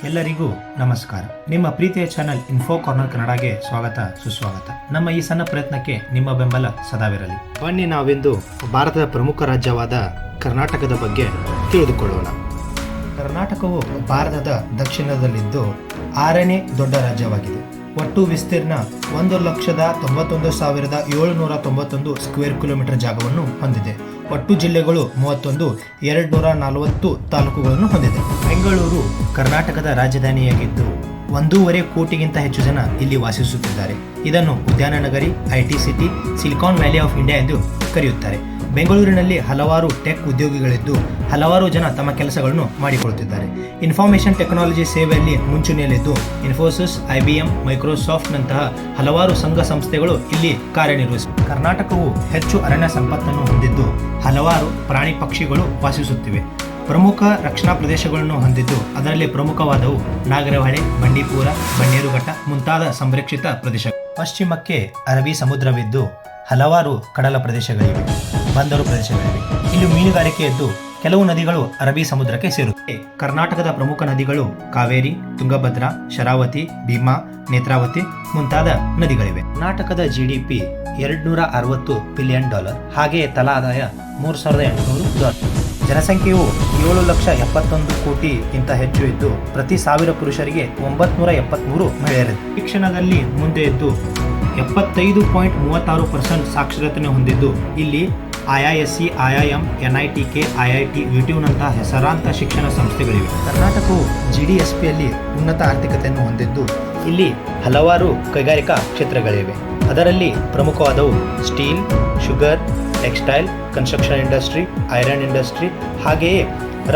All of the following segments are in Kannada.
ಎಲ್ಲರಿಗೂ ನಮಸ್ಕಾರ. ನಿಮ್ಮ ಪ್ರೀತಿಯ ಚಾನೆಲ್ ಇನ್ಫೋ ಕಾರ್ನರ್ ಕನ್ನಡಗೆ ಸ್ವಾಗತ ಸುಸ್ವಾಗತ. ನಮ್ಮ ಈ ಸಣ್ಣ ಪ್ರಯತ್ನಕ್ಕೆ ನಿಮ್ಮ ಬೆಂಬಲ ಸದಾವಿರಲಿ. ಬನ್ನಿ ನಾವಿಂದು ಭಾರತದ ಪ್ರಮುಖ ರಾಜ್ಯವಾದ ಕರ್ನಾಟಕದ ಬಗ್ಗೆ ತಿಳಿದುಕೊಳ್ಳೋಣ. ಕರ್ನಾಟಕವು ಭಾರತದ ದಕ್ಷಿಣದಲ್ಲಿದ್ದು 6ನೇ ದೊಡ್ಡ ರಾಜ್ಯವಾಗಿದೆ. ಒಟ್ಟು ವಿಸ್ತೀರ್ಣ 1,91,791 ಸ್ಕ್ವೇರ್ ಕಿಲೋಮೀಟರ್ ಜಾಗವನ್ನು ಹೊಂದಿದೆ. ಒಟ್ಟು ಜಿಲ್ಲೆಗಳು 31, 240 ತಾಲೂಕುಗಳನ್ನು ಹೊಂದಿದೆ. ಬೆಂಗಳೂರು ಕರ್ನಾಟಕದ ರಾಜಧಾನಿಯಾಗಿದ್ದು 1.5 ಕೋಟಿಗಿಂತ ಹೆಚ್ಚು ಜನ ಇಲ್ಲಿ ವಾಸಿಸುತ್ತಿದ್ದಾರೆ. ಇದನ್ನು ಉದ್ಯಾನ ನಗರಿ, IT city, silicon valley of India ಎಂದು ಕರೆಯುತ್ತಾರೆ. ಬೆಂಗಳೂರಿನಲ್ಲಿ ಹಲವಾರು ಟೆಕ್ ಉದ್ಯೋಗಿಗಳಿದ್ದು ಹಲವಾರು ಜನ ತಮ್ಮ ಕೆಲಸಗಳನ್ನು ಮಾಡಿಕೊಳ್ಳುತ್ತಿದ್ದಾರೆ. ಇನ್ಫಾರ್ಮೇಷನ್ ಟೆಕ್ನಾಲಜಿ ಸೇವೆಯಲ್ಲಿ ಮುಂಚೂಣಿಯಲ್ಲಿದ್ದು ಇನ್ಫೋಸಿಸ್, IBM, ಮೈಕ್ರೋಸಾಫ್ಟ್ ನಂತಹ ಹಲವಾರು ಸಂಘ ಸಂಸ್ಥೆಗಳು ಇಲ್ಲಿ ಕಾರ್ಯನಿರ್ವಹಿಸುತ್ತಿವೆ. ಕರ್ನಾಟಕವು ಹೆಚ್ಚು ಅರಣ್ಯ ಸಂಪತ್ತನ್ನು ಹೊಂದಿದ್ದು ಹಲವಾರು ಪ್ರಾಣಿ ಪಕ್ಷಿಗಳು ವಾಸಿಸುತ್ತಿವೆ. ಪ್ರಮುಖ ರಕ್ಷಣಾ ಪ್ರದೇಶಗಳನ್ನು ಹೊಂದಿದ್ದು ಅದರಲ್ಲಿ ಪ್ರಮುಖವಾದವು ನಾಗರಹೊಳೆ, ಬಂಡೀಪುರ, ಬನ್ನೇರುಘಟ್ಟ ಮುಂತಾದ ಸಂರಕ್ಷಿತ ಪ್ರದೇಶ. ಪಶ್ಚಿಮಕ್ಕೆ ಅರಬ್ಬಿ ಸಮುದ್ರವಿದ್ದು ಹಲವಾರು ಕಡಲ ಪ್ರದೇಶಗಳಿವೆ, ಬಂದರು ಪ್ರದೇಶಗಳಿವೆ. ಇಲ್ಲಿ ಮೀನುಗಾರಿಕೆ ಇದ್ದು ಕೆಲವು ನದಿಗಳು ಅರಬ್ಬಿ ಸಮುದ್ರಕ್ಕೆ ಸೇರುತ್ತವೆ. ಕರ್ನಾಟಕದ ಪ್ರಮುಖ ನದಿಗಳು ಕಾವೇರಿ, ತುಂಗಭದ್ರಾ, ಶರಾವತಿ, ಭೀಮಾ, ನೇತ್ರಾವತಿ ಮುಂತಾದ ನದಿಗಳಿವೆ. ಕರ್ನಾಟಕದ GDP $260 ಬಿಲಿಯನ್, ಹಾಗೆಯೇ ತಲಾ ಆದಾಯ $3,800. ಜನಸಂಖ್ಯೆಯು 7,71,00,000 ಹೆಚ್ಚು ಇದ್ದು ಪ್ರತಿ 1000 ಪುರುಷರಿಗೆ 973 ಮಹಿಳೆಯರಿದ್ದಾರೆ. ಶಿಕ್ಷಣದಲ್ಲಿ ಮುಂದೆ ಇದ್ದು 75.36% ಸಾಕ್ಷರತೆ ಹೊಂದಿದ್ದು ಇಲ್ಲಿ IISc, IIM, NITK, IIT, VTU ನಂತಹ ಹೆಸರಾಂತ ಶಿಕ್ಷಣ ಸಂಸ್ಥೆಗಳಿವೆ. ಕರ್ನಾಟಕವು GDSPಯಲ್ಲಿ ಉನ್ನತ ಆರ್ಥಿಕತೆಯನ್ನು ಹೊಂದಿದ್ದು ಇಲ್ಲಿ ಹಲವಾರು ಕೈಗಾರಿಕಾ ಕ್ಷೇತ್ರಗಳಿವೆ. ಅದರಲ್ಲಿ ಪ್ರಮುಖವಾದವು steel, sugar, textile, construction industry, iron industry, ಹಾಗೆಯೇ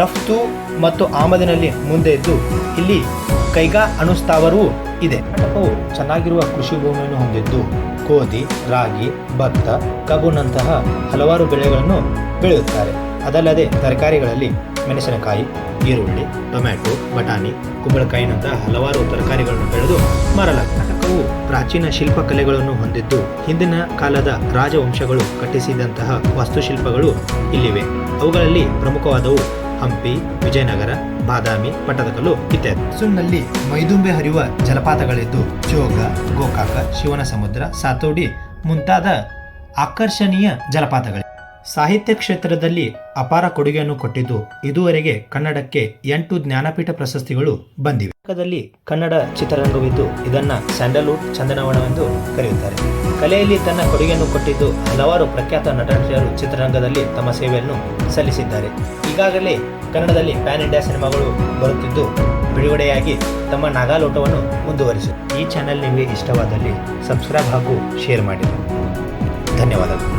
ರಫ್ತು ಮತ್ತು ಆಮದಿನಲ್ಲಿ ಮುಂದೆ ಇದ್ದು ಇಲ್ಲಿ ಕೈಗಾ ಅಣುಸ್ಥಾವರವೂ ಇದೆ. ಕರ್ನಾಟಕವು ಚೆನ್ನಾಗಿರುವ ಕೃಷಿ ಭೂಮಿಯನ್ನು ಹೊಂದಿದ್ದು ಗೋಧಿ, ರಾಗಿ, ಭತ್ತ, ಕಬ್ಬುನಂತಹ ಹಲವಾರು ಬೆಳೆಗಳನ್ನು ಬೆಳೆಯುತ್ತಾರೆ. ಅದಲ್ಲದೆ ತರಕಾರಿಗಳಲ್ಲಿ ಮೆಣಸಿನಕಾಯಿ, ಈರುಳ್ಳಿ, ಟೊಮ್ಯಾಟೊ, ಬಟಾಣಿ, ಕುಂಬಳಕಾಯಿನಂತಹ ಹಲವಾರು ತರಕಾರಿಗಳನ್ನು ಬೆಳೆದು ಮಾರಲಾಗುತ್ತದೆ. ಕರ್ನಾಟಕವು ಪ್ರಾಚೀನ ಶಿಲ್ಪಕಲೆಗಳನ್ನು ಹೊಂದಿದ್ದು ಹಿಂದಿನ ಕಾಲದ ರಾಜವಂಶಗಳು ಕಟ್ಟಿಸಿದಂತಹ ವಾಸ್ತುಶಿಲ್ಪಗಳು ಇಲ್ಲಿವೆ. ಅವುಗಳಲ್ಲಿ ಪ್ರಮುಖವಾದವು ಹಂಪಿ, ವಿಜಯನಗರ, ಬಾದಾಮಿ, ಪಟ್ಟದಕಲ್ಲು ಇತ್ಯಾದಿ. ಮೈಸೂರಿನಲ್ಲಿ ಮೈದುಂಬೆ ಹರಿಯುವ ಜಲಪಾತಗಳಿದ್ದು ಜೋಗ, ಗೋಕಾಕ, ಶಿವನ ಸಮುದ್ರ, ಸಾತೋಡಿ ಮುಂತಾದ ಆಕರ್ಷಣೀಯ ಜಲಪಾತಗಳಿವೆ. ಸಾಹಿತ್ಯ ಕ್ಷೇತ್ರದಲ್ಲಿ ಅಪಾರ ಕೊಡುಗೆಯನ್ನು ಕೊಟ್ಟಿದ್ದು ಇದುವರೆಗೆ ಕನ್ನಡಕ್ಕೆ 8 ಜ್ಞಾನಪೀಠ ಪ್ರಶಸ್ತಿಗಳು ಬಂದಿವೆ. ಕರ್ನಾಟಕದಲ್ಲಿ ಕನ್ನಡ ಚಿತ್ರರಂಗವಿದ್ದು ಇದನ್ನ ಸ್ಯಾಂಡಲ್ವುಡ್, ಚಂದನವನವೆಂದು ಕರೆಯುತ್ತಾರೆ. ಕಲೆಯಲ್ಲಿ ತನ್ನ ಕೊಡುಗೆಯನ್ನು ಕೊಟ್ಟಿದ್ದು ಹಲವಾರು ಪ್ರಖ್ಯಾತ ನಟನಟಿಯರು ಚಿತ್ರರಂಗದಲ್ಲಿ ತಮ್ಮ ಸೇವೆಯನ್ನು ಸಲ್ಲಿಸಿದ್ದಾರೆ. ಈಗಾಗಲೇ ಕನ್ನಡದಲ್ಲಿ ಪ್ಯಾನ್ ಇಂಡಿಯಾ ಸಿನಿಮಾಗಳು ಬರುತ್ತಿದ್ದು ಬಿಡುಗಡೆಯಾಗಿ ತಮ್ಮ ನಾಗಾಲೋಟವನ್ನು ಮುಂದುವರಿಸಿ. ಈ ಚಾನೆಲ್ ನಿಮಗೆ ಇಷ್ಟವಾದಲ್ಲಿ ಸಬ್ಸ್ಕ್ರೈಬ್ ಹಾಗೂ ಶೇರ್ ಮಾಡಿ. ಧನ್ಯವಾದಗಳು.